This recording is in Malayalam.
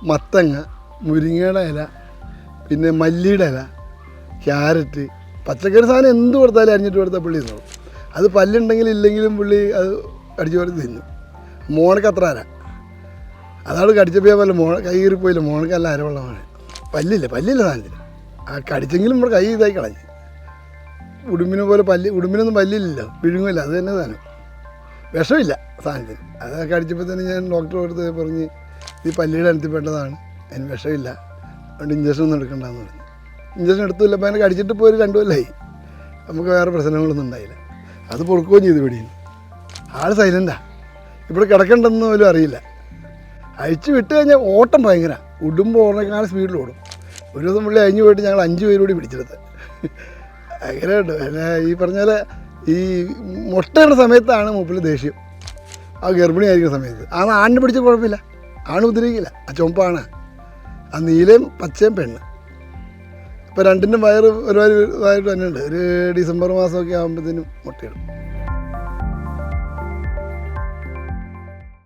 മത്തങ്ങ, മുരിങ്ങയുടെ ഇല, പിന്നെ മല്ലിയുടെ ഇല, ക്യാരറ്റ്, പച്ചക്കറി സാധനം എന്ത് കൊടുത്താലും അരിഞ്ഞിട്ട് കൊടുത്താൽ പുള്ളി തിന്നോളും. അത് പല്ലുണ്ടെങ്കിലും ഇല്ലെങ്കിലും പുള്ളി അത് കടിച്ചു പോലെ തിന്നു. മോണക്ക് അത്ര അര, അതാണ് കടിച്ചപ്പോൾ പോലെ കൈ കീറിപ്പോയില്ല. മോണക്കല്ല അരവെള്ളമാണ്. പല്ലില്ല സാധനത്തിന്. ആ കടിച്ചെങ്കിലും നമ്മുടെ കൈ ഇതായി കളഞ്ഞു. ഉടുമ്പിനെ പോലെ ഉടുമ്പിനൊന്നും പല്ലില്ലല്ലോ, വിഴുങ്ങില്ല. അത് തന്നെ സാധനം, വിഷമില്ല സാധനത്തിന്. അതൊക്കെ കടിച്ചപ്പോൾ തന്നെ ഞാൻ ഡോക്ടറെ അടുത്ത് പറഞ്ഞ് ഈ പല്ലിയുടെ അനത്തിൽപ്പെട്ടതാണ്, അതിന് വിഷമില്ല, അതുകൊണ്ട് ഇഞ്ചക്ഷൻ ഒന്നും എടുക്കണ്ടെന്ന് പറഞ്ഞു. ഇഞ്ചക്ഷൻ എടുത്തില്ല. അപ്പോൾ അതിനെ കടിച്ചിട്ട് ഇപ്പോൾ ഒരു 2 കൊല്ലമായി. നമുക്ക് വേറെ പ്രശ്നങ്ങളൊന്നും ഉണ്ടായില്ല. അത് പൊറുക്കുകയും ചെയ്തു. പിടിയിൽ ആൾ സൈലൻ്റാണ്. ഇവിടെ കിടക്കണ്ടെന്ന് പോലും അറിയില്ല. അഴിച്ചു വിട്ട് കഴിഞ്ഞാൽ ഓട്ടം ഭയങ്കര, ഉടുമ്പ് ഓടുന്നേക്കാൾ സ്പീഡിൽ ഓടും. ഒരു ദിവസം പുള്ളി അഴിഞ്ഞു പോയിട്ട് ഞങ്ങൾ 5 പേരോട് പിടിച്ചെടുത്ത്. അങ്ങനെ ഉണ്ട്. പിന്നെ ഈ പറഞ്ഞ പോലെ ഈ മുട്ടയുടെ സമയത്താണ് മൂപ്പിൽ ദേഷ്യം. ആ ഗർഭിണി ആയിരിക്കുന്ന സമയത്ത് ആ ആണിനെ പിടിച്ച കുഴപ്പമില്ല, ആണ് ഉപദ്രവിക്കില്ല. ആ ചുമപ്പാണ്, ആ നീലയും പച്ചയും പെണ്ണ്. ഇപ്പോൾ രണ്ടിനും വയറ് ഒരുപാട് ഇതായിട്ട് തന്നെ ഉണ്ട്. ഒരു ഡിസംബർ മാസമൊക്കെ ആകുമ്പോഴത്തേനും മുട്ടയിടും.